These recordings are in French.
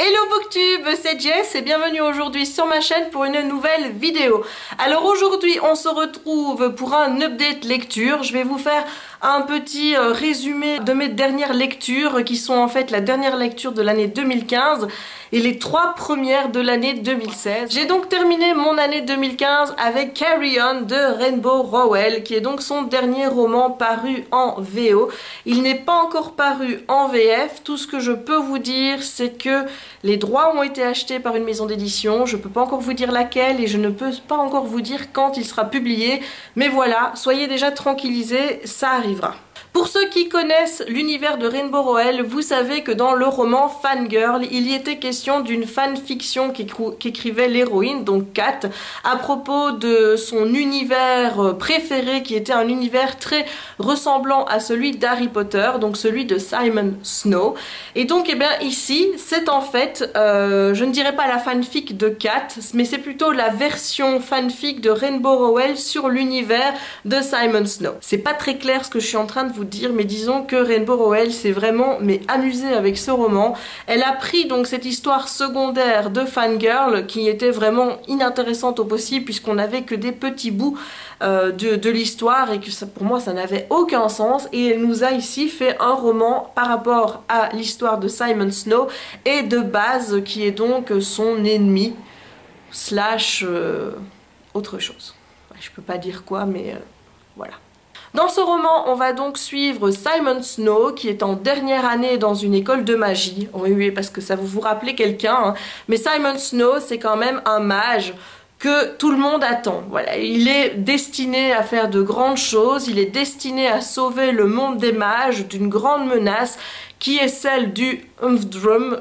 Hello Booktube, c'est Jess et bienvenue aujourd'hui sur ma chaîne pour une nouvelle vidéo. Alors aujourd'hui on se retrouve pour un update lecture. Je vais vous faire un petit résumé de mes dernières lectures qui sont en fait la dernière lecture de l'année 2015 et les 3 premières de l'année 2016. J'ai donc terminé mon année 2015 avec Carry On de Rainbow Rowell qui est donc son dernier roman paru en VO. Il n'est pas encore paru en VF. Tout ce que je peux vous dire c'est que les droits ont été achetés par une maison d'édition. Je peux pas encore vous dire laquelle et je ne peux pas encore vous dire quand il sera publié. Mais voilà, soyez déjà tranquillisés, ça arrivera. Pour ceux qui connaissent l'univers de Rainbow Rowell, vous savez que dans le roman Fangirl, il y était question d'une fanfiction qu'écrivait l'héroïne, donc Kat, à propos de son univers préféré, qui était un univers très ressemblant à celui d'Harry Potter, donc celui de Simon Snow. Et donc, eh bien, ici, c'est en fait, je ne dirais pas la fanfic de Kat, mais c'est plutôt la version fanfic de Rainbow Rowell sur l'univers de Simon Snow. C'est pas très clair ce que je suis en train de vous dire, mais disons que Rainbow Rowell s'est vraiment amusée avec ce roman. Elle a pris donc cette histoire secondaire de Fangirl qui était vraiment inintéressante au possible puisqu'on n'avait que des petits bouts de l'histoire et que ça, pour moi ça n'avait aucun sens, et elle nous a ici fait un roman par rapport à l'histoire de Simon Snow et de Baz qui est donc son ennemi slash autre chose. Je peux pas dire quoi, mais voilà. Dans ce roman, on va donc suivre Simon Snow qui est en dernière année dans une école de magie. Oui, parce que ça vous rappelez quelqu'un, hein. Mais Simon Snow, c'est quand même un mage que tout le monde attend. Voilà, il est destiné à faire de grandes choses, il est destiné à sauver le monde des mages d'une grande menace qui est celle du Umdrum.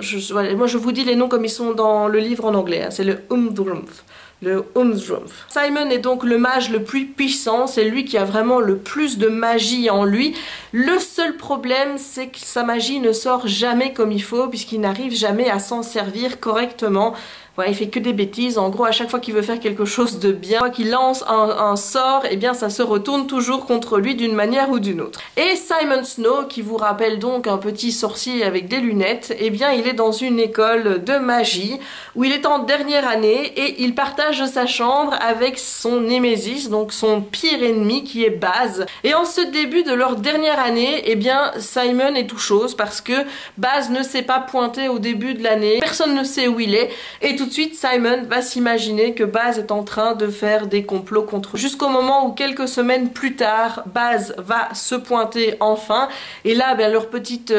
Moi je vous dis les noms comme ils sont dans le livre en anglais, hein. C'est le Umdrumph. Le Umdrumph. Simon est donc le mage le plus puissant, c'est lui qui a vraiment le plus de magie en lui. Le seul problème, c'est que sa magie ne sort jamais comme il faut, puisqu'il n'arrive jamais à s'en servir correctement. Voilà, il fait que des bêtises. En gros, à chaque fois qu'il veut faire quelque chose de bien, qu'il lance un sort, eh bien ça se retourne toujours contre lui d'une manière ou d'une autre. Et Simon Snow, qui vous rappelle donc un petit sorcier avec des lunettes, eh bien il est dans une école de magie où il est en dernière année et il partage sa chambre avec son némésis, donc son pire ennemi qui est Baz. Et en ce début de leur dernière année, eh bien Simon est tout chose parce que Baz ne s'est pas pointé au début de l'année, personne ne sait où il est, et tout de suite Simon va s'imaginer que Baz est en train de faire des complots contre eux. Jusqu'au moment où quelques semaines plus tard, Baz va se pointer enfin, et là ben, leur petite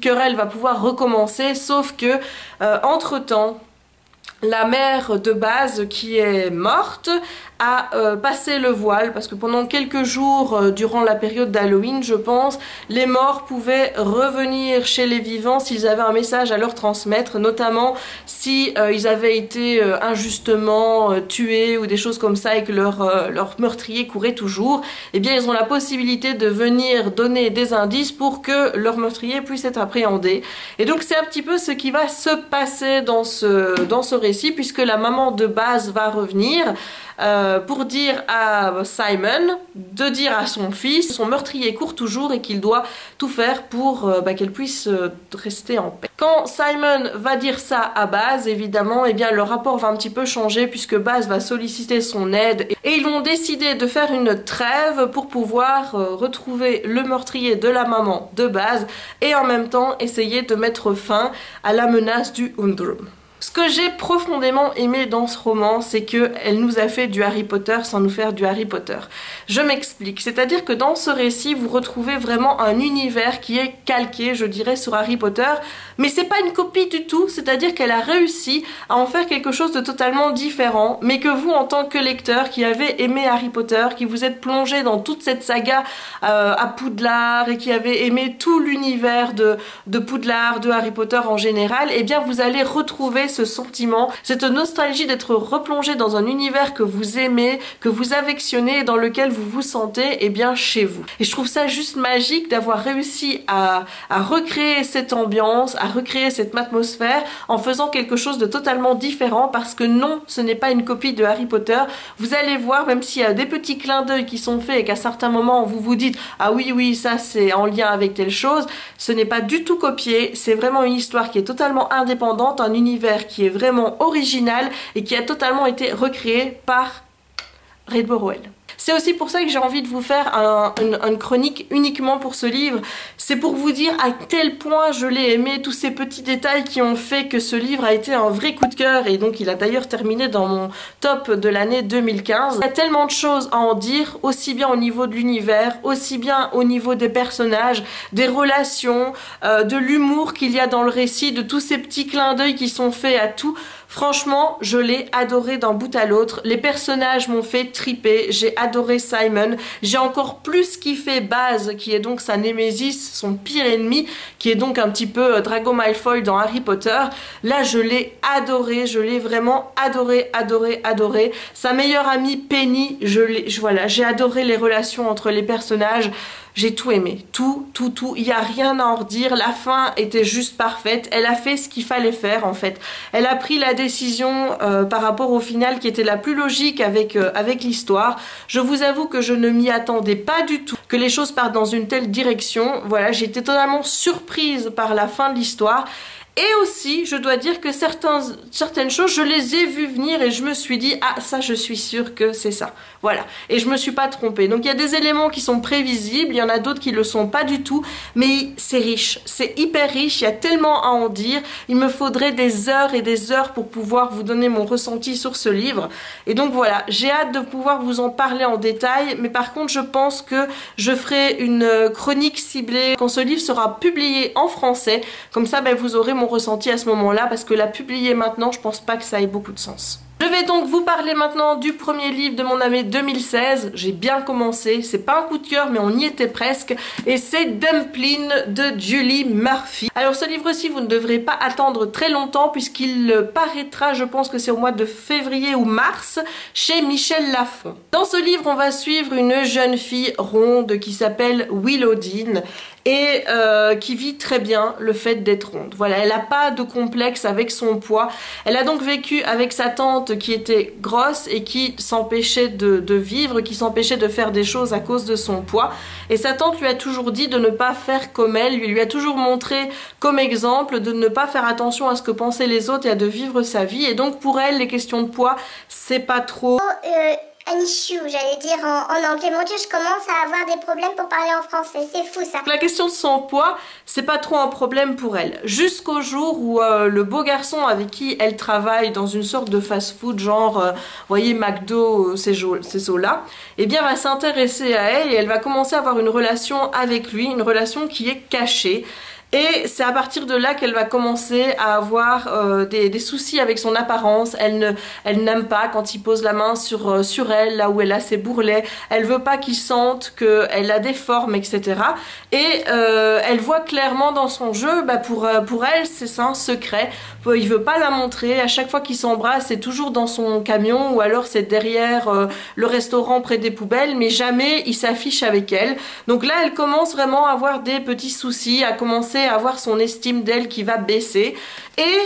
querelle va pouvoir recommencer, sauf que entre-temps, la mère de Baz, qui est morte, a passé le voile parce que pendant quelques jours durant la période d'Halloween, je pense, les morts pouvaient revenir chez les vivants s'ils avaient un message à leur transmettre, notamment si ils avaient été injustement tués ou des choses comme ça et que leur meurtrier courait toujours. Eh bien ils ont la possibilité de venir donner des indices pour que leur meurtrier puisse être appréhendé. Et donc c'est un petit peu ce qui va se passer dans ce récit, puisque la maman de Baz va revenir pour dire à Simon de dire à son fils son meurtrier court toujours et qu'il doit tout faire pour qu'elle puisse rester en paix. Quand Simon va dire ça à Baz, évidemment, eh bien le rapport va un petit peu changer puisque Baz va solliciter son aide et ils vont décider de faire une trêve pour pouvoir retrouver le meurtrier de la maman de Baz et en même temps essayer de mettre fin à la menace du Umdrum. Ce que j'ai profondément aimé dans ce roman, c'est qu'elle nous a fait du Harry Potter sans nous faire du Harry Potter. Je m'explique, c'est-à-dire que dans ce récit, vous retrouvez vraiment un univers qui est calqué, je dirais, sur Harry Potter, mais c'est pas une copie du tout, c'est-à-dire qu'elle a réussi à en faire quelque chose de totalement différent, mais que vous, en tant que lecteur qui avez aimé Harry Potter, qui vous êtes plongé dans toute cette saga à Poudlard et qui avez aimé tout l'univers de Poudlard, de Harry Potter en général, eh bien vous allez retrouver ce sentiment, cette nostalgie d'être replongé dans un univers que vous aimez, que vous affectionnez et dans lequel vous vous sentez bien chez vous. Et je trouve ça juste magique d'avoir réussi à recréer cette ambiance, à recréer cette atmosphère en faisant quelque chose de totalement différent, parce que non, ce n'est pas une copie de Harry Potter. Vous allez voir, même s'il y a des petits clins d'œil qui sont faits et qu'à certains moments vous vous dites ah oui ça c'est en lien avec telle chose, ce n'est pas du tout copié, c'est vraiment une histoire qui est totalement indépendante, un univers qui est vraiment original et qui a totalement été recréé par Red Burwell. C'est aussi pour ça que j'ai envie de vous faire une chronique uniquement pour ce livre. C'est pour vous dire à quel point je l'ai aimé, tous ces petits détails qui ont fait que ce livre a été un vrai coup de cœur, et donc il a d'ailleurs terminé dans mon top de l'année 2015. Il y a tellement de choses à en dire, aussi bien au niveau de l'univers, aussi bien au niveau des personnages, des relations, de l'humour qu'il y a dans le récit, de tous ces petits clins d'œil qui sont faits à tout. Franchement, je l'ai adoré d'un bout à l'autre. Les personnages m'ont fait triper. J'ai adoré Simon. J'ai encore plus kiffé Baz, qui est donc sa némésis, son pire ennemi, qui est donc un petit peu Drago Malfoy dans Harry Potter. Là, je l'ai adoré. Je l'ai vraiment adoré. Sa meilleure amie Penny, voilà, j'ai adoré les relations entre les personnages. J'ai tout aimé, tout, il n'y a rien à en redire, la fin était juste parfaite, elle a fait ce qu'il fallait faire en fait. Elle a pris la décision par rapport au final qui était la plus logique avec l'histoire. Je vous avoue que je ne m'y attendais pas du tout, que les choses partent dans une telle direction. Voilà, j'ai été totalement surprise par la fin de l'histoire. Et aussi, je dois dire que certaines choses, je les ai vues venir et je me suis dit, ah ça je suis sûre que c'est ça. Voilà, et je me suis pas trompée. Donc il y a des éléments qui sont prévisibles, il y en a d'autres qui le sont pas du tout, mais c'est riche, c'est hyper riche, il y a tellement à en dire. Il me faudrait des heures et des heures pour pouvoir vous donner mon ressenti sur ce livre. Et donc voilà, j'ai hâte de pouvoir vous en parler en détail, mais par contre je pense que je ferai une chronique ciblée quand ce livre sera publié en français. Comme ça, ben, vous aurez mon ressenti à ce moment-là, parce que la publier maintenant, je pense pas que ça ait beaucoup de sens. Je vais donc vous parler maintenant du premier livre de mon année 2016. J'ai bien commencé, c'est pas un coup de cœur mais on y était presque, et c'est Dumplin de Julie Murphy. Alors ce livre-ci, vous ne devrez pas attendre très longtemps puisqu'il paraîtra, je pense que c'est au mois de février ou mars, chez Michel Lafon. Dans ce livre, on va suivre une jeune fille ronde qui s'appelle Willowdene et qui vit très bien le fait d'être ronde. Voilà, elle n'a pas de complexe avec son poids. Elle a donc vécu avec sa tante qui était grosse et qui s'empêchait de vivre, qui s'empêchait de faire des choses à cause de son poids. Et sa tante lui a toujours dit de ne pas faire comme elle, lui a toujours montré comme exemple de ne pas faire attention à ce que pensaient les autres et à de vivre sa vie. Et donc pour elle, les questions de poids, c'est pas trop... An issue, j'allais dire en anglais. Mon Dieu, je commence à avoir des problèmes pour parler en français. C'est fou ça. La question de son poids, c'est pas trop un problème pour elle. Jusqu'au jour où le beau garçon avec qui elle travaille dans une sorte de fast-food, genre, vous voyez, McDo, ces eaux-là, eh bien, va s'intéresser à elle et elle va commencer à avoir une relation avec lui, une relation qui est cachée. Et c'est à partir de là qu'elle va commencer à avoir des soucis avec son apparence. Elle n'aime pas quand il pose la main sur elle, là où elle a ses bourrelets. Elle veut pas qu'il sente qu'elle a des formes, etc. Et elle voit clairement dans son jeu, bah pour elle, c'est un secret. Il veut pas la montrer. À chaque fois qu'ils s'embrassent, c'est toujours dans son camion ou alors c'est derrière le restaurant près des poubelles, mais jamais il s'affiche avec elle. Donc là, elle commence vraiment à avoir des petits soucis, à commencer à avoir son estime d'elle qui va baisser. Et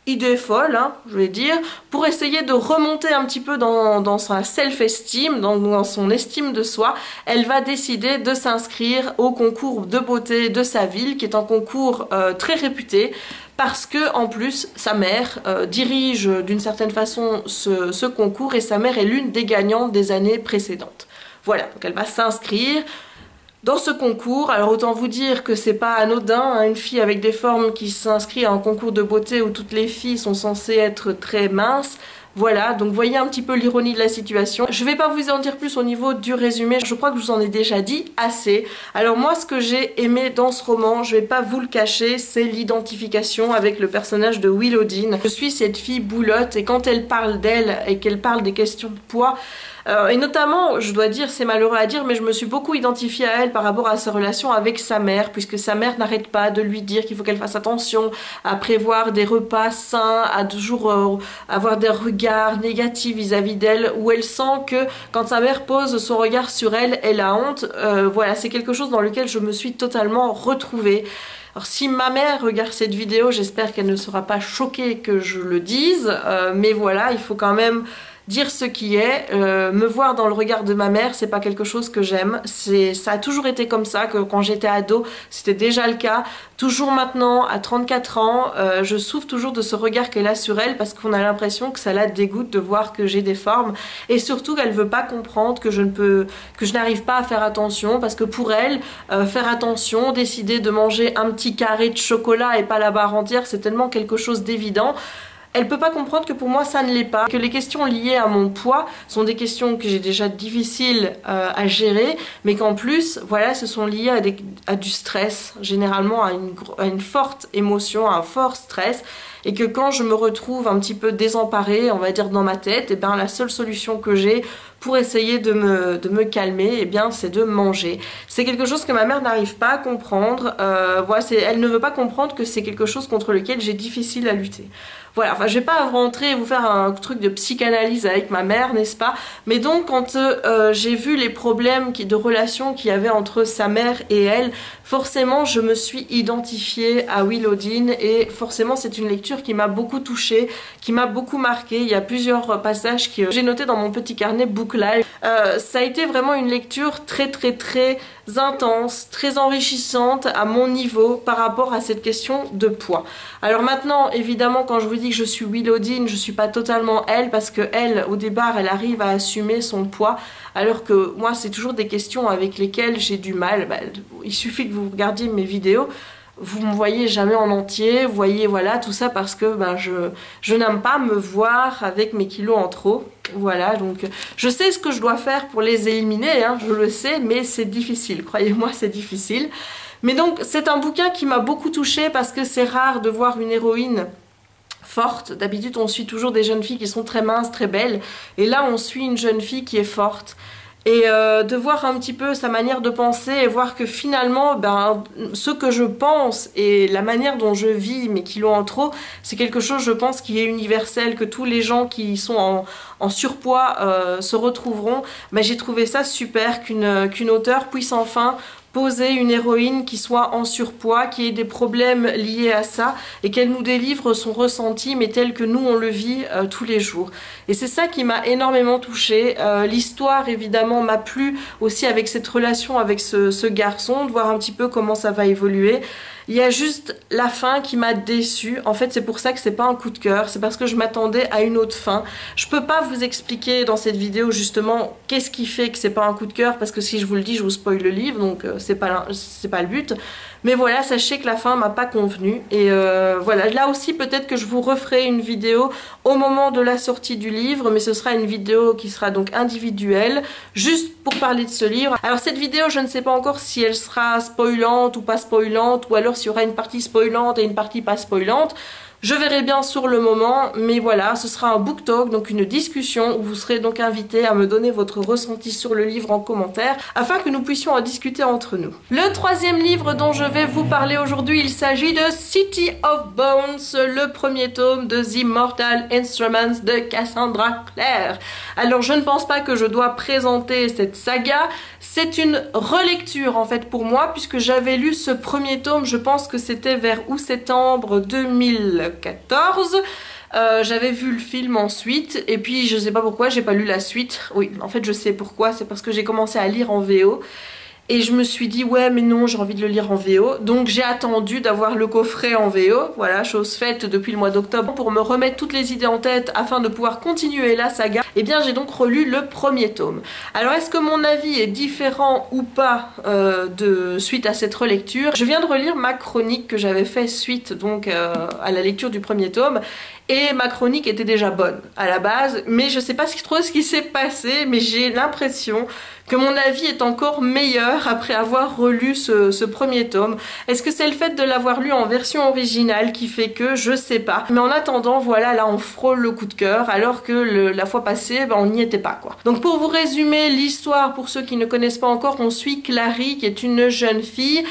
idée folle, hein, je vais dire, pour essayer de remonter un petit peu dans sa self-esteem, dans son estime de soi, elle va décider de s'inscrire au concours de beauté de sa ville, qui est un concours très réputé, parce que en plus sa mère dirige d'une certaine façon ce concours, et sa mère est l'une des gagnantes des années précédentes. Voilà, donc elle va s'inscrire dans ce concours. Alors autant vous dire que c'est pas anodin, hein, une fille avec des formes qui s'inscrit à un concours de beauté où toutes les filles sont censées être très minces. Voilà, donc voyez un petit peu l'ironie de la situation. Je vais pas vous en dire plus au niveau du résumé, je crois que je vous en ai déjà dit assez. Alors moi, ce que j'ai aimé dans ce roman, je vais pas vous le cacher, c'est l'identification avec le personnage de Willowdene. Je suis cette fille boulotte et quand elle parle d'elle et qu'elle parle des questions de poids, Et notamment, je dois dire, c'est malheureux à dire, mais je me suis beaucoup identifiée à elle par rapport à sa relation avec sa mère, puisque sa mère n'arrête pas de lui dire qu'il faut qu'elle fasse attention à prévoir des repas sains, à toujours avoir des regards négatifs vis-à-vis d'elle, où elle sent que quand sa mère pose son regard sur elle, elle a honte. Voilà, c'est quelque chose dans lequel je me suis totalement retrouvée. Alors si ma mère regarde cette vidéo, j'espère qu'elle ne sera pas choquée que je le dise, mais voilà, il faut quand même dire ce qui est. Me voir dans le regard de ma mère, c'est pas quelque chose que j'aime. Ça a toujours été comme ça, que quand j'étais ado, c'était déjà le cas. Toujours maintenant, à 34 ans, je souffre toujours de ce regard qu'elle a sur elle parce qu'on a l'impression que ça la dégoûte de voir que j'ai des formes et surtout qu'elle veut pas comprendre que je n'arrive pas à faire attention parce que pour elle, faire attention, décider de manger un petit carré de chocolat et pas la barre entière, c'est tellement quelque chose d'évident. Elle peut pas comprendre que pour moi ça ne l'est pas, que les questions liées à mon poids sont des questions que j'ai déjà difficiles à gérer, mais qu'en plus, voilà, ce sont liées à du stress, généralement à une forte émotion, à un fort stress, et que quand je me retrouve un petit peu désemparée, on va dire dans ma tête, et bien la seule solution que j'ai pour essayer de me calmer, et bien c'est de manger. C'est quelque chose que ma mère n'arrive pas à comprendre. Voilà, elle ne veut pas comprendre que c'est quelque chose contre lequel j'ai difficile à lutter. Voilà, enfin je vais pas rentrer et vous faire un truc de psychanalyse avec ma mère, n'est-ce pas? Mais donc quand j'ai vu les problèmes de relation qu'il y avait entre sa mère et elle, forcément je me suis identifiée à Willow Dean et forcément c'est une lecture qui m'a beaucoup touchée, qui m'a beaucoup marquée. Il y a plusieurs passages que j'ai notés dans mon petit carnet Book Live. Ça a été vraiment une lecture très intense, très enrichissante à mon niveau par rapport à cette question de poids. Alors maintenant, évidemment, quand je vous dis que je suis Willow Dean, je suis pas totalement elle parce que elle, au départ, elle arrive à assumer son poids, alors que moi, c'est toujours des questions avec lesquelles j'ai du mal. Il suffit que vous regardiez mes vidéos. Vous me voyez jamais en entier, vous voyez, voilà, tout ça parce que je n'aime pas me voir avec mes kilos en trop. Voilà, donc je sais ce que je dois faire pour les éliminer, hein, je le sais, mais c'est difficile, croyez-moi, c'est difficile. Mais donc, c'est un bouquin qui m'a beaucoup touchée parce que c'est rare de voir une héroïne forte. D'habitude, on suit toujours des jeunes filles qui sont très minces, très belles. Et là, on suit une jeune fille qui est forte. Et de voir un petit peu sa manière de penser et voir que finalement, ce que je pense et la manière dont je vis mes kilos en trop, c'est quelque chose, je pense, qui est universel, que tous les gens qui sont en surpoids se retrouveront. J'ai trouvé ça super qu'une auteure puisse enfin poser une héroïne qui soit en surpoids, qui ait des problèmes liés à ça et qu'elle nous délivre son ressenti mais tel que nous on le vit tous les jours. Et c'est ça qui m'a énormément touchée. L'histoire évidemment m'a plu aussi avec cette relation avec ce garçon, de voir un petit peu comment ça va évoluer. Il y a juste la fin qui m'a déçue. En fait, c'est pour ça que c'est pas un coup de cœur. C'est parce que je m'attendais à une autre fin. Je peux pas vous expliquer dans cette vidéo justement qu'est-ce qui fait que c'est pas un coup de cœur parce que si je vous le dis, je vous spoil le livre, donc c'est pas le but. Mais voilà, sachez que la fin m'a pas convenu. Et voilà, là aussi peut-être que je vous referai une vidéo au moment de la sortie du livre, mais ce sera une vidéo qui sera donc individuelle, juste pour parler de ce livre. Alors cette vidéo, je ne sais pas encore si elle sera spoilante ou pas spoilante, ou alors s'il y aura une partie spoilante et une partie pas spoilante. Je verrai bien sur le moment, mais voilà, ce sera un book talk, donc une discussion où vous serez donc invité à me donner votre ressenti sur le livre en commentaire afin que nous puissions en discuter entre nous. Le troisième livre dont je vais vous parler aujourd'hui, il s'agit de City of Bones, le premier tome de The Mortal Instruments de Cassandra Clare. Alors je ne pense pas que je dois présenter cette saga, c'est une relecture en fait pour moi puisque j'avais lu ce premier tome, je pense que c'était vers août-septembre 2014. J'avais vu le film ensuite et puis je sais pas pourquoi j'ai pas lu la suite. Oui, en fait je sais pourquoi, c'est parce que j'ai commencé à lire en VO et je me suis dit ouais mais non, j'ai envie de le lire en VO, donc j'ai attendu d'avoir le coffret en VO, voilà, chose faite depuis le mois d'octobre pour me remettre toutes les idées en tête afin de pouvoir continuer la saga. Et bien j'ai donc relu le premier tome. Alors est-ce que mon avis est différent ou pas suite à cette relecture? Je viens de relire ma chronique que j'avais fait suite donc à la lecture du premier tome. et ma chronique était déjà bonne à la base, mais je sais pas trop ce qui s'est passé, mais j'ai l'impression que mon avis est encore meilleur après avoir relu ce premier tome. Est-ce que c'est le fait de l'avoir lu en version originale qui fait que, je sais pas. Mais en attendant, voilà, là on frôle le coup de cœur, alors que la fois passée, on n'y était pas quoi. Donc pour vous résumer l'histoire, pour ceux qui ne connaissent pas encore, on suit Clary qui est une jeune fille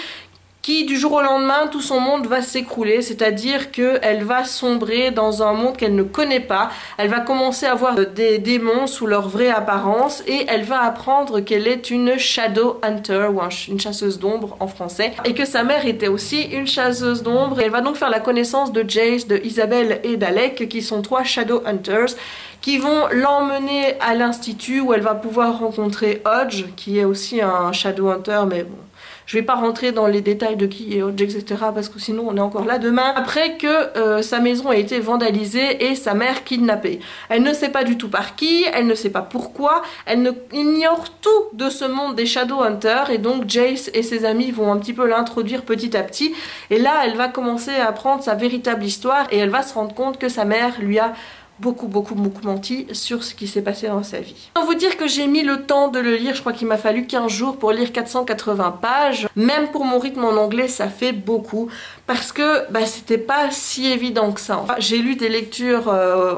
qui du jour au lendemain, tout son monde va s'écrouler, c'est-à-dire qu'elle va sombrer dans un monde qu'elle ne connaît pas, elle va commencer à voir des démons sous leur vraie apparence et elle va apprendre qu'elle est une shadow hunter ou une chasseuse d'ombre en français et que sa mère était aussi une chasseuse d'ombre. Elle va donc faire la connaissance de Jace, de Isabelle et d'Alec qui sont 3 shadow hunters qui vont l'emmener à l'institut où elle va pouvoir rencontrer Hodge qui est aussi un shadow hunter, mais bon, je vais pas rentrer dans les détails de qui est Hodge, etc. parce que sinon on est encore là demain. Après que sa maison a été vandalisée et sa mère kidnappée. Elle ne sait pas du tout par qui, elle ne sait pas pourquoi, elle ignore tout de ce monde des Shadowhunters et donc Jace et ses amis vont un petit peu l'introduire petit à petit. Et là elle va commencer à apprendre sa véritable histoire et elle va se rendre compte que sa mère lui a beaucoup menti sur ce qui s'est passé dans sa vie. Pour vous dire que j'ai mis le temps de le lire, je crois qu'il m'a fallu 15 jours pour lire 480 pages. Même pour mon rythme en anglais, ça fait beaucoup parce que c'était pas si évident que ça. J'ai lu des lectures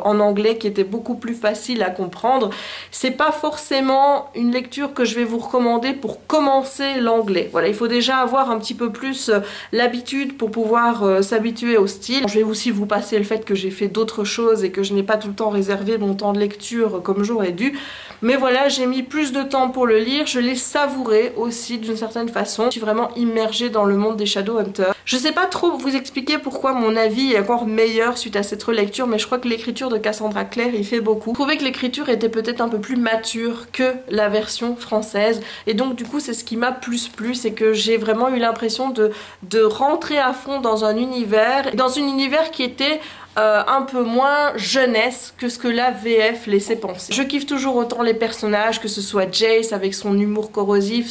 en anglais qui étaient beaucoup plus faciles à comprendre. C'est pas forcément une lecture que je vais vous recommander pour commencer l'anglais. Voilà, il faut déjà avoir un petit peu plus l'habitude pour pouvoir s'habituer au style. Je vais aussi vous passer le fait que j'ai fait d'autres choses et que je n'ai pas tout le temps réservé mon temps de lecture comme j'aurais dû. Mais voilà, j'ai mis plus de temps pour le lire, je l'ai savouré aussi d'une certaine façon. Je suis vraiment immergée dans le monde des Shadowhunters. Je sais pas trop vous expliquer pourquoi mon avis est encore meilleur suite à cette relecture, mais je crois que l'écriture de Cassandra Clare il fait beaucoup. Je trouvais que l'écriture était peut-être un peu plus mature que la version française et donc du coup c'est ce qui m'a plus plu, c'est que j'ai vraiment eu l'impression de rentrer à fond dans un univers qui était un peu moins jeunesse que ce que la VF laissait penser. Je kiffe toujours autant les personnages, que ce soit Jace avec son humour corrosif,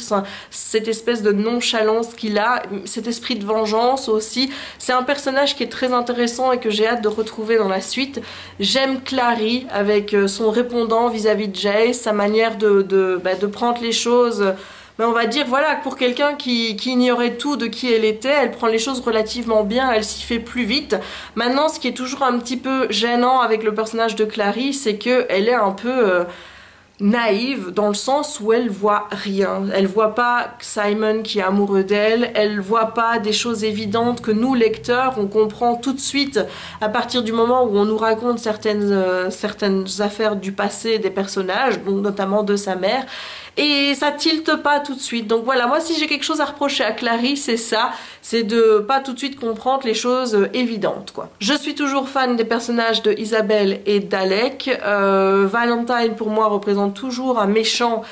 cette espèce de nonchalance qu'il a, cet esprit de vengeance aussi. C'est un personnage qui est très intéressant et que j'ai hâte de retrouver dans la suite. J'aime Clary avec son répondant vis-à-vis de Jace, sa manière de prendre les choses. Mais on va dire, voilà, pour quelqu'un qui ignorait tout de qui elle était, elle prend les choses relativement bien, elle s'y fait plus vite. Maintenant, ce qui est toujours un petit peu gênant avec le personnage de Clary, c'est qu'elle est un peu naïve dans le sens où elle voit rien. Elle voit pas Simon qui est amoureux d'elle, elle voit pas des choses évidentes que nous lecteurs on comprend tout de suite à partir du moment où on nous raconte certaines affaires du passé des personnages, donc notamment de sa mère. Et ça tilte pas tout de suite. Donc voilà, moi si j'ai quelque chose à reprocher à Clary, c'est ça, c'est de pas tout de suite comprendre les choses évidentes quoi. Je suis toujours fan des personnages de Isabelle et d'Alec. Valentine pour moi représente toujours un méchant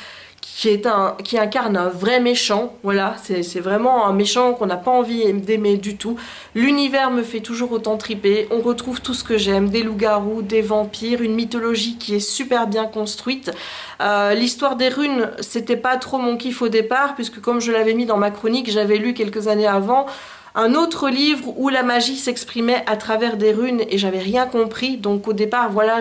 qui incarne un vrai méchant, voilà, c'est vraiment un méchant qu'on n'a pas envie d'aimer du tout. L'univers me fait toujours autant triper, on retrouve tout ce que j'aime, des loups-garous, des vampires, une mythologie qui est super bien construite. L'histoire des runes, c'était pas trop mon kiff au départ, puisque comme je l'avais mis dans ma chronique, j'avais lu quelques années avant un autre livre où la magie s'exprimait à travers des runes et j'avais rien compris, donc au départ, voilà,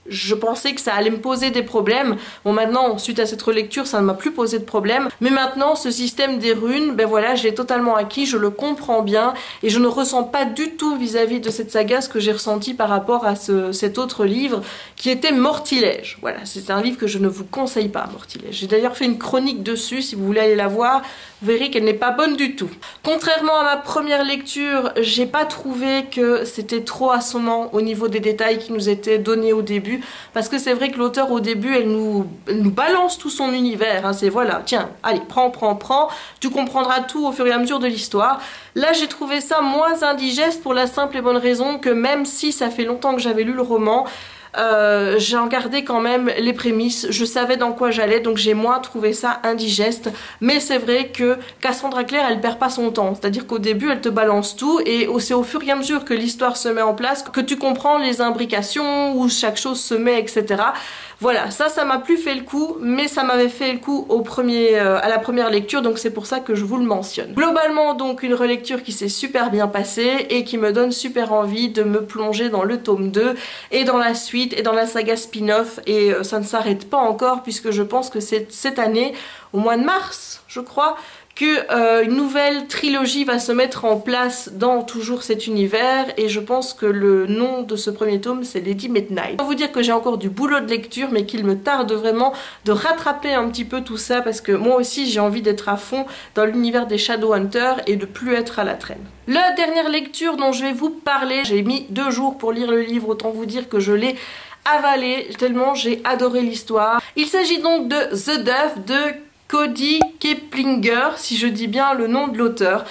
je pensais que ça allait me poser des problèmes. Bon maintenant, suite à cette relecture, ça ne m'a plus posé de problème. Mais maintenant, ce système des runes, ben voilà, je l'ai totalement acquis, je le comprends bien. Et je ne ressens pas du tout vis-à-vis de cette saga ce que j'ai ressenti par rapport à cet autre livre qui était Mortilège. Voilà, c'est un livre que je ne vous conseille pas, Mortilège. J'ai d'ailleurs fait une chronique dessus, si vous voulez aller la voir, vous verrez qu'elle n'est pas bonne du tout. Contrairement à ma première lecture, j'ai pas trouvé que c'était trop assommant au niveau des détails qui nous étaient donnés au début. Parce que c'est vrai que l'auteur au début elle nous balance tout son univers, hein, c'est voilà, tiens, allez, prends, tu comprendras tout au fur et à mesure de l'histoire. Là j'ai trouvé ça moins indigeste pour la simple et bonne raison que même si ça fait longtemps que j'avais lu le roman, j'ai gardé quand même les prémices, je savais dans quoi j'allais, donc j'ai moins trouvé ça indigeste. Mais c'est vrai que Cassandra Clare elle perd pas son temps, c'est à dire qu'au début elle te balance tout et c'est au fur et à mesure que l'histoire se met en place que tu comprends les imbrications, où chaque chose se met, etc. Voilà, ça m'a plus fait le coup, mais ça m'avait fait le coup à la première lecture, donc c'est pour ça que je vous le mentionne. Globalement, donc, une relecture qui s'est super bien passée et qui me donne super envie de me plonger dans le tome 2 et dans la suite et dans la saga spin-off, et ça ne s'arrête pas encore puisque je pense que c'est cette année, au mois de mars, je crois, que une nouvelle trilogie va se mettre en place dans toujours cet univers, et je pense que le nom de ce premier tome c'est Lady Midnight. Je peux vous dire que j'ai encore du boulot de lecture, mais qu'il me tarde vraiment de rattraper un petit peu tout ça, parce que moi aussi j'ai envie d'être à fond dans l'univers des Shadowhunters et de plus être à la traîne. La dernière lecture dont je vais vous parler, j'ai mis 2 jours pour lire le livre, autant vous dire que je l'ai avalé tellement j'ai adoré l'histoire. Il s'agit donc de The Duff de Cody Keplinger, si je dis bien le nom de l'auteur.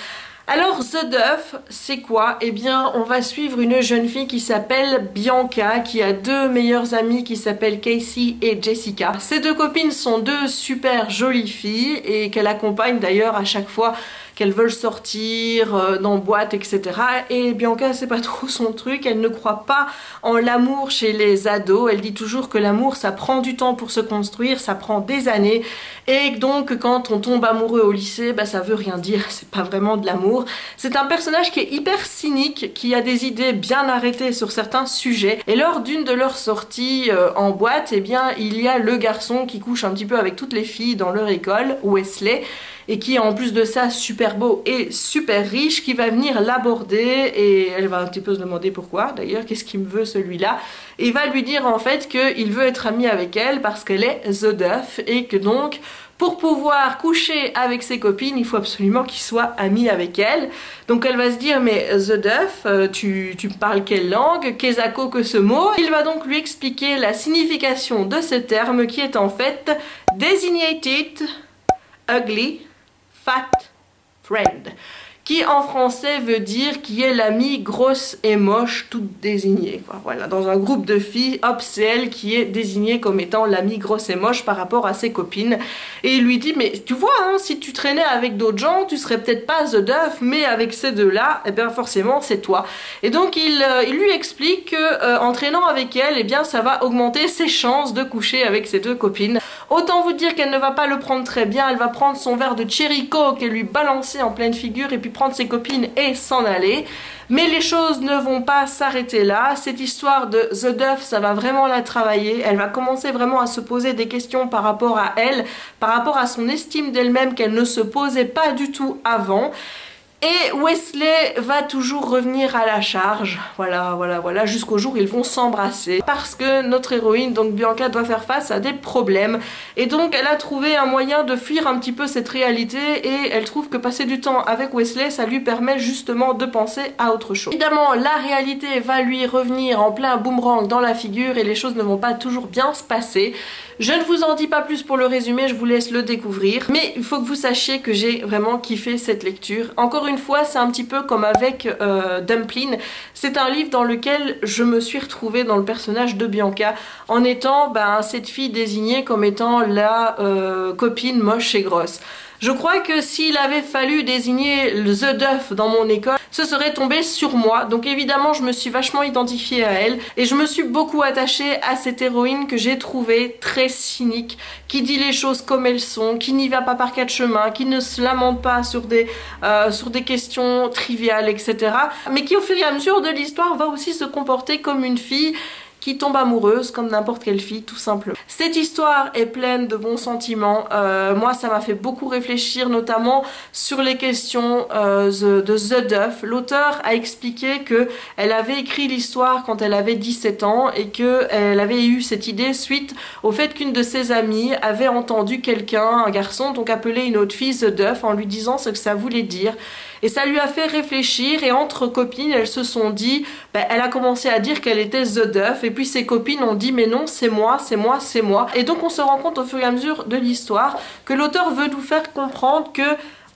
Alors The Duff, c'est quoi? Eh bien, on va suivre une jeune fille qui s'appelle Bianca, qui a 2 meilleures amies qui s'appellent Casey et Jessica. Ces 2 copines sont 2 super jolies filles et qu'elle accompagne d'ailleurs à chaque fois qu'elles veulent sortir dans boîte, etc. Et Bianca, c'est pas trop son truc, elle ne croit pas en l'amour chez les ados, elle dit toujours que l'amour ça prend du temps pour se construire, ça prend des années, et donc quand on tombe amoureux au lycée, bah ça veut rien dire, c'est pas vraiment de l'amour. C'est un personnage qui est hyper cynique, qui a des idées bien arrêtées sur certains sujets, et lors d'une de leurs sorties en boîte, eh bien il y a le garçon qui couche un petit peu avec toutes les filles dans leur école, Wesley, et qui en plus de ça super beau et super riche, qui va venir l'aborder, et elle va un petit peu se demander pourquoi d'ailleurs, qu'est-ce qu'il me veut celui-là, et il va lui dire en fait qu'il veut être ami avec elle parce qu'elle est The Duff, et que donc pour pouvoir coucher avec ses copines, il faut absolument qu'il soit ami avec elle. Donc elle va se dire, mais The Duff, tu me parles quelle langue? Qu'est-ce que ce mot? Il va donc lui expliquer la signification de ce terme qui est en fait Designated Ugly Fat Friend, qui en français veut dire qui est l'amie grosse et moche toute désignée, quoi. Voilà, dans un groupe de filles, hop, c'est elle qui est désignée comme étant l'amie grosse et moche par rapport à ses copines. Et il lui dit, mais tu vois, hein, si tu traînais avec d'autres gens, tu serais peut-être pas The Duff, mais avec ces deux-là, eh bien forcément c'est toi. Et donc il lui explique que en traînant avec elle, eh bien ça va augmenter ses chances de coucher avec ses 2 copines. Autant vous dire qu'elle ne va pas le prendre très bien, elle va prendre son verre de Cherry Coke et lui balancer en pleine figure, et puis prendre ses copines et s'en aller. Mais les choses ne vont pas s'arrêter là. Cette histoire de The Duff, ça va vraiment la travailler. Elle va commencer vraiment à se poser des questions par rapport à elle, par rapport à son estime d'elle-même qu'elle ne se posait pas du tout avant. Et Wesley va toujours revenir à la charge, voilà, jusqu'au jour où ils vont s'embrasser. Parce que notre héroïne, donc Bianca, doit faire face à des problèmes. Et donc elle a trouvé un moyen de fuir un petit peu cette réalité, et elle trouve que passer du temps avec Wesley, ça lui permet justement de penser à autre chose. Évidemment, la réalité va lui revenir en plein boomerang dans la figure, et les choses ne vont pas toujours bien se passer. Je ne vous en dis pas plus pour le résumé, je vous laisse le découvrir. Mais il faut que vous sachiez que j'ai vraiment kiffé cette lecture. Encore une fois, c'est un petit peu comme avec Dumplin'. C'est un livre dans lequel je me suis retrouvée dans le personnage de Bianca, en étant cette fille désignée comme étant la copine moche et grosse. Je crois que s'il avait fallu désigner le The Duff dans mon école, ce serait tombé sur moi. Donc évidemment, je me suis vachement identifiée à elle, et je me suis beaucoup attachée à cette héroïne que j'ai trouvée très cynique, qui dit les choses comme elles sont, qui n'y va pas par 4 chemins, qui ne se lamente pas sur des questions triviales, etc. Mais qui au fur et à mesure de l'histoire va aussi se comporter comme une fille qui tombe amoureuse comme n'importe quelle fille, tout simplement. Cette histoire est pleine de bons sentiments. Moi, ça m'a fait beaucoup réfléchir, notamment sur les questions de The Duff. L'auteur a expliqué que elle avait écrit l'histoire quand elle avait 17 ans, et qu'elle avait eu cette idée suite au fait qu'une de ses amies avait entendu quelqu'un, un garçon, donc appeler une autre fille The Duff, en lui disant ce que ça voulait dire. Et ça lui a fait réfléchir, et entre copines, elles se sont dit, elle a commencé à dire qu'elle était The Duff, et puis ses copines ont dit mais non, c'est moi, c'est moi, c'est moi. Et donc on se rend compte au fur et à mesure de l'histoire que l'auteur veut nous faire comprendre que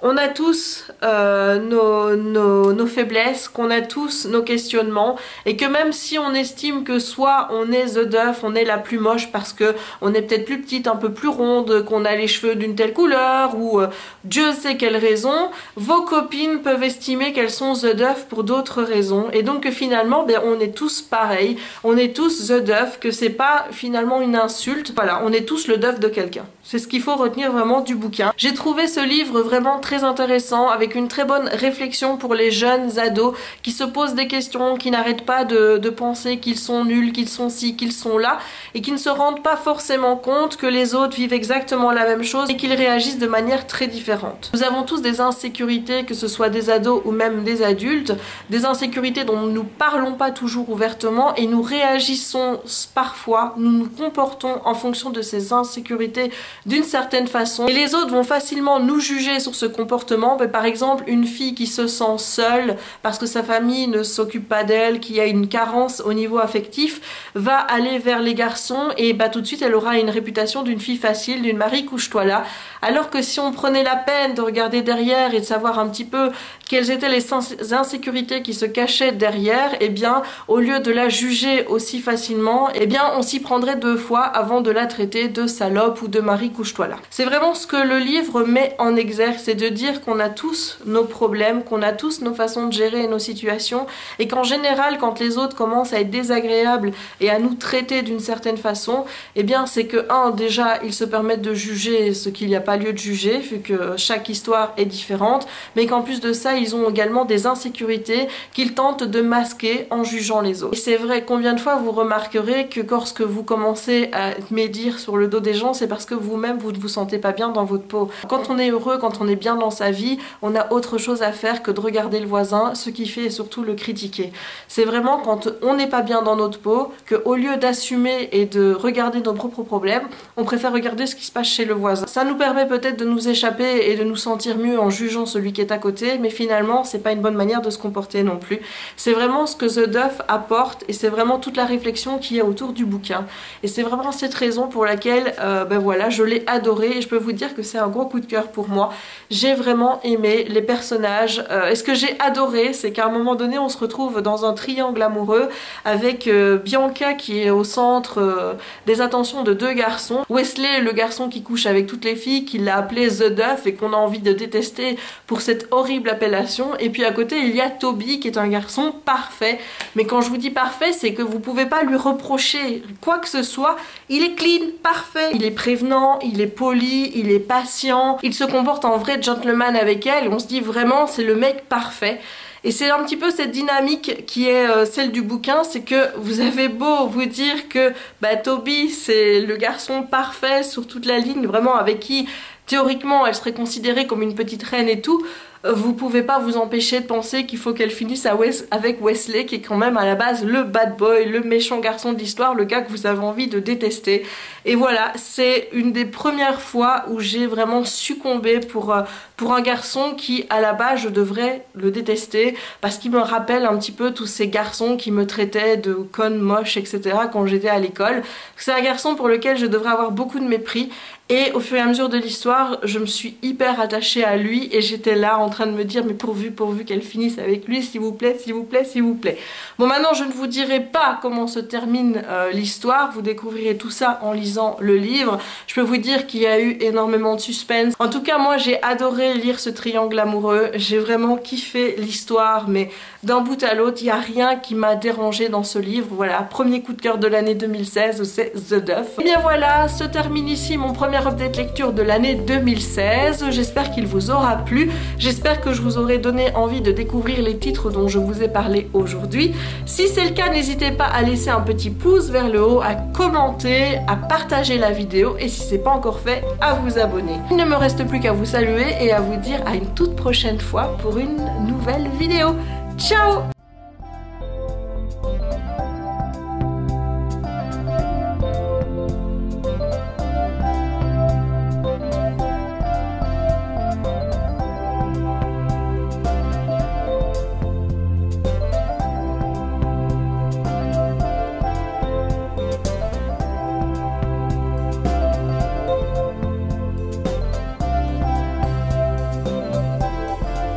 On a tous nos faiblesses, qu'on a tous nos questionnements et que même si on estime que soit on est the duff, on est la plus moche parce que on est peut-être plus petite, un peu plus ronde, qu'on a les cheveux d'une telle couleur ou Dieu sait quelle raison, vos copines peuvent estimer qu'elles sont the duff pour d'autres raisons et donc que finalement ben, on est tous pareils, on est tous the duff, que c'est pas finalement une insulte, voilà, on est tous le duff de quelqu'un. C'est ce qu'il faut retenir vraiment du bouquin. J'ai trouvé ce livre vraiment très intéressant, avec une très bonne réflexion pour les jeunes ados qui se posent des questions, qui n'arrêtent pas de penser qu'ils sont nuls, qu'ils sont ci, qu'ils sont là, et qui ne se rendent pas forcément compte que les autres vivent exactement la même chose et qu'ils réagissent de manière très différente. Nous avons tous des insécurités, que ce soit des ados ou même des adultes, des insécurités dont nous ne parlons pas toujours ouvertement et nous réagissons parfois, nous nous comportons en fonction de ces insécurités d'une certaine façon et les autres vont facilement nous juger sur ce comportement. Par exemple, une fille qui se sent seule parce que sa famille ne s'occupe pas d'elle, qui a une carence au niveau affectif, va aller vers les garçons et bah, tout de suite elle aura une réputation d'une fille facile, d'une Marie couche-toi là, alors que si on prenait la peine de regarder derrière et de savoir un petit peu quelles étaient les insécurités qui se cachaient derrière, et bien au lieu de la juger aussi facilement, et bien on s'y prendrait 2 fois avant de la traiter de salope ou de Marie couche-toi là. C'est vraiment ce que le livre met en exergue, c'est de dire qu'on a tous nos problèmes, qu'on a tous nos façons de gérer nos situations et qu'en général quand les autres commencent à être désagréables et à nous traiter d'une certaine façon, et bien c'est que déjà ils se permettent de juger ce qu'il n'y a pas lieu de juger vu que chaque histoire est différente, mais qu'en plus de ça ils ont également des insécurités qu'ils tentent de masquer en jugeant les autres. Et c'est vrai, combien de fois vous remarquerez que lorsque vous commencez à médire sur le dos des gens, c'est parce que vous-même vous ne vous sentez pas bien dans votre peau. Quand on est heureux, quand on est bien dans sa vie, on a autre chose à faire que de regarder le voisin, ce qui fait surtout le critiquer. C'est vraiment quand on n'est pas bien dans notre peau qu'au lieu d'assumer et de regarder nos propres problèmes, on préfère regarder ce qui se passe chez le voisin. Ça nous permet peut-être de nous échapper et de nous sentir mieux en jugeant celui qui est à côté, mais finalement c'est pas une bonne manière de se comporter non plus. C'est vraiment ce que The Duff apporte et c'est vraiment toute la réflexion qu'il y a autour du bouquin. Et c'est vraiment cette raison pour laquelle ben voilà, je l'ai adoré et je peux vous dire que c'est un gros coup de cœur pour moi. J'ai vraiment aimé les personnages. Et ce que j'ai adoré, c'est qu'à un moment donné, on se retrouve dans un triangle amoureux avec Bianca qui est au centre des attentions de 2 garçons. Wesley, le garçon qui couche avec toutes les filles, qui l'a appelé The Duff et qu'on a envie de détester pour cette horrible appellation. Et puis à côté, il y a Toby qui est un garçon parfait. Mais quand je vous dis parfait, c'est que vous pouvez pas lui reprocher quoi que ce soit. Il est clean, parfait. Il est prévenant, il est poli, il est patient. Il se comporte en vrai gentleman avec elle. On se dit vraiment, c'est le mec parfait. Et c'est un petit peu cette dynamique qui est celle du bouquin, c'est que vous avez beau vous dire que bah, Toby c'est le garçon parfait sur toute la ligne, vraiment avec qui théoriquement elle serait considérée comme une petite reine et tout, vous pouvez pas vous empêcher de penser qu'il faut qu'elle finisse avec Wesley qui est quand même à la base le bad boy, le méchant garçon de l'histoire, le gars que vous avez envie de détester. Et voilà, c'est une des premières fois où j'ai vraiment succombé pour un garçon qui à la base je devrais le détester parce qu'il me rappelle un petit peu tous ces garçons qui me traitaient de conne, moche, etc. quand j'étais à l'école. C'est un garçon pour lequel je devrais avoir beaucoup de mépris. Et au fur et à mesure de l'histoire, je me suis hyper attachée à lui et j'étais là en train de me dire mais pourvu qu'elle finisse avec lui, s'il vous plaît, s'il vous plaît, s'il vous plaît. Bon, maintenant je ne vous dirai pas comment se termine l'histoire, vous découvrirez tout ça en lisant le livre. Je peux vous dire qu'il y a eu énormément de suspense. En tout cas, moi j'ai adoré lire ce triangle amoureux, j'ai vraiment kiffé l'histoire, mais d'un bout à l'autre, il n'y a rien qui m'a dérangé dans ce livre. Voilà, premier coup de cœur de l'année 2016, c'est The Duff. Et bien voilà, se termine ici mon premier update lecture de l'année 2016. J'espère qu'il vous aura plu. J'espère que je vous aurai donné envie de découvrir les titres dont je vous ai parlé aujourd'hui. Si c'est le cas, n'hésitez pas à laisser un petit pouce vers le haut, à commenter, à partager la vidéo et si c'est pas encore fait, à vous abonner. Il ne me reste plus qu'à vous saluer et à vous dire à une toute prochaine fois pour une nouvelle vidéo. Ciao!